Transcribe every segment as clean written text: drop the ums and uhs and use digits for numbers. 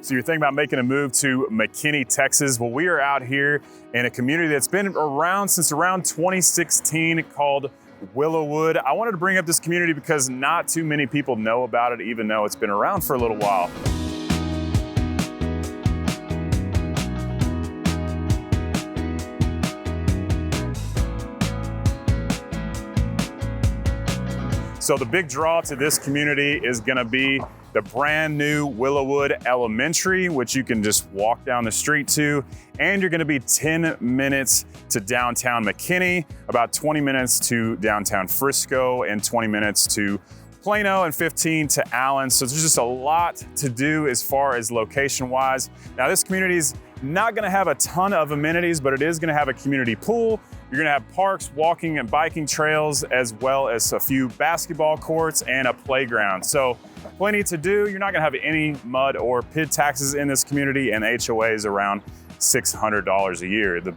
So you're thinking about making a move to McKinney, Texas. Well, we are out here in a community that's been around since around 2016 called Willow Wood. I wanted to bring up this community because not too many people know about it, even though it's been around for a little while. So the big draw to this community is gonna be the brand new Willow Wood Elementary, which you can just walk down the street to. And you're gonna be 10 minutes to downtown McKinney, about 20 minutes to downtown Frisco, and 20 minutes to Plano, and 15 to Allen. So there's just a lot to do as far as location-wise. Now this community is not gonna have a ton of amenities, but it is gonna have a community pool. You're gonna have parks, walking and biking trails, as well as a few basketball courts and a playground. So plenty to do. You're not gonna have any mud or PID taxes in this community, and HOA is around $600 a year. The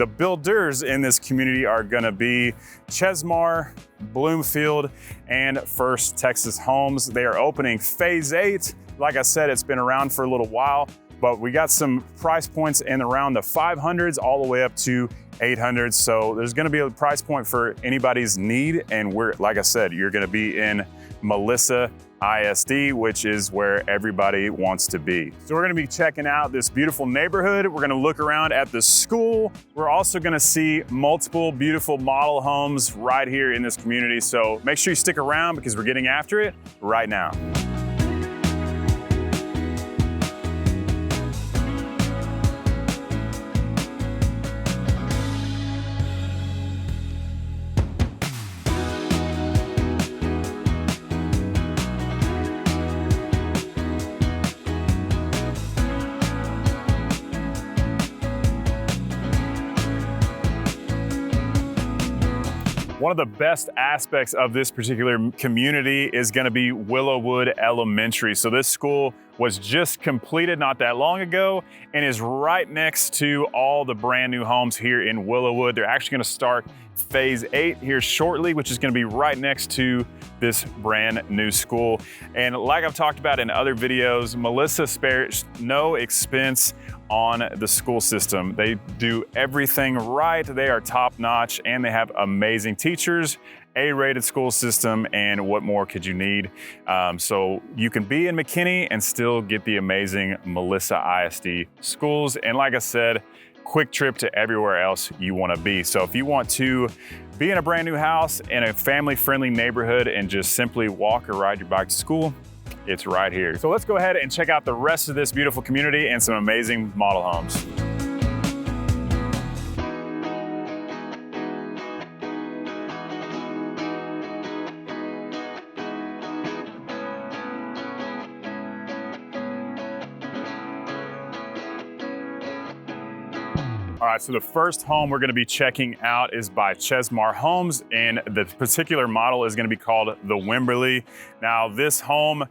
builders in this community are gonna be Chesmar, Bloomfield, and First Texas Homes. They are opening phase 8. Like I said, it's been around for a little while, but we got some price points in around the 500s all the way up to 800. So there's gonna be a price point for anybody's need. And like I said, you're gonna be in Melissa ISD, which is where everybody wants to be. So we're gonna be checking out this beautiful neighborhood. We're gonna look around at the school. We're also gonna see multiple beautiful model homes right here in this community. So make sure you stick around because we're getting after it right now. One of the best aspects of this particular community is gonna be Willow Wood Elementary. So this school was just completed not that long ago and is right next to all the brand new homes here in Willow Wood. They're actually gonna start phase 8 here shortly, which is gonna be right next to this brand new school. And like I've talked about in other videos, Melissa spares no expense on the school system. They do everything right. They are top notch and they have amazing teachers, A-rated school system, and what more could you need? So you can be in McKinney and still get the amazing Melissa ISD schools. And like I said, quick trip to everywhere else you wanna be. So if you want to be in a brand new house in a family-friendly neighborhood and just simply walk or ride your bike to school, it's right here. So let's go ahead and check out the rest of this beautiful community and some amazing model homes. All right, so the first home we're gonna be checking out is by Chesmar Homes, and the particular model is gonna be called the Wimberley. Now, this home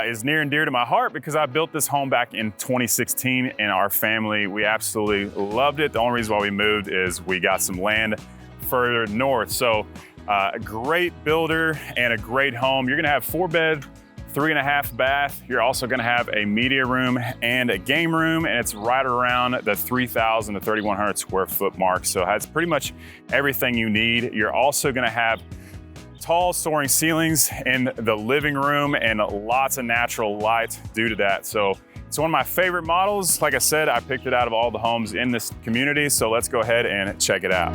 is near and dear to my heart because I built this home back in 2016, and our family, we absolutely loved it. The only reason why we moved is we got some land further north. So a great builder and a great home. You're gonna have 4-bed, 3.5 bath. You're also gonna have a media room and a game room, and it's right around the 3,000 to 3,100 square foot mark. So it has pretty much everything you need. You're also gonna have tall soaring ceilings in the living room and lots of natural light due to that. So it's one of my favorite models. Like I said, I picked it out of all the homes in this community. So let's go ahead and check it out.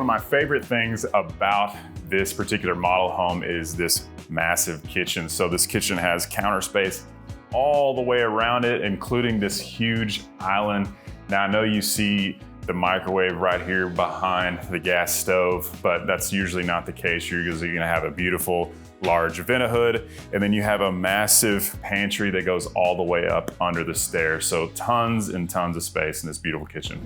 one of my favorite things about this particular model home is this massive kitchen. So this kitchen has counter space all the way around it, including this huge island. Now I know you see the microwave right here behind the gas stove, but that's usually not the case. You're usually gonna have a beautiful large vent hood, and then you have a massive pantry that goes all the way up under the stairs. So tons and tons of space in this beautiful kitchen.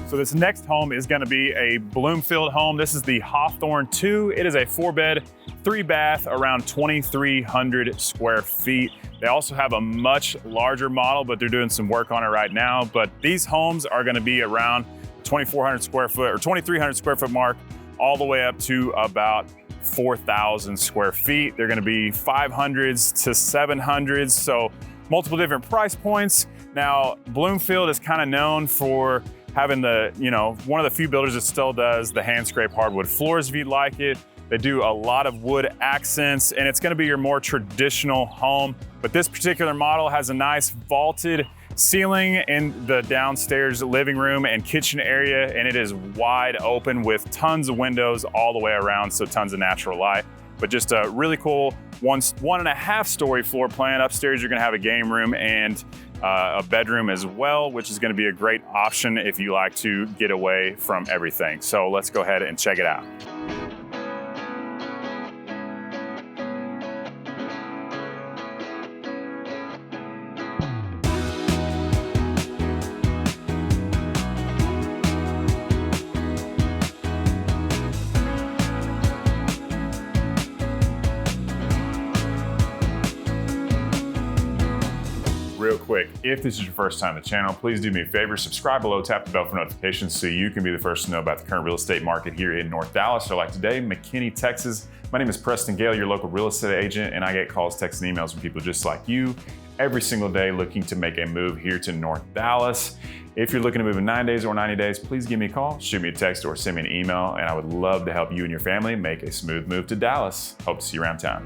So this next home is gonna be a Bloomfield home. This is the Hawthorne 2. It is a 4-bed, 3-bath, around 2,300 square feet. They also have a much larger model, but they're doing some work on it right now. But these homes are gonna be around 2,400 square foot or 2,300 square foot mark, all the way up to about 4,000 square feet. They're gonna be 500s to 700s, so multiple different price points. Now, Bloomfield is kind of known for having the, one of the few builders that still does the hand scrape hardwood floors if you'd like it. They do a lot of wood accents, and it's gonna be your more traditional home. But this particular model has a nice vaulted ceiling in the downstairs living room and kitchen area, and it is wide open with tons of windows all the way around, so tons of natural light. But just a really cool 1.5 story floor plan. Upstairs, you're gonna have a game room and a bedroom as well, which is gonna be a great option if you like to get away from everything. So let's go ahead and check it out. Real quick, if this is your first time on the channel, please do me a favor, subscribe below, tap the bell for notifications so you can be the first to know about the current real estate market here in North Dallas, or like today, McKinney, Texas. My name is Preston Gale, your local real estate agent, and I get calls, texts, and emails from people just like you every single day looking to make a move here to North Dallas. If you're looking to move in 9 days or 90 days, please give me a call, shoot me a text, or send me an email, and I would love to help you and your family make a smooth move to Dallas. Hope to see you around town.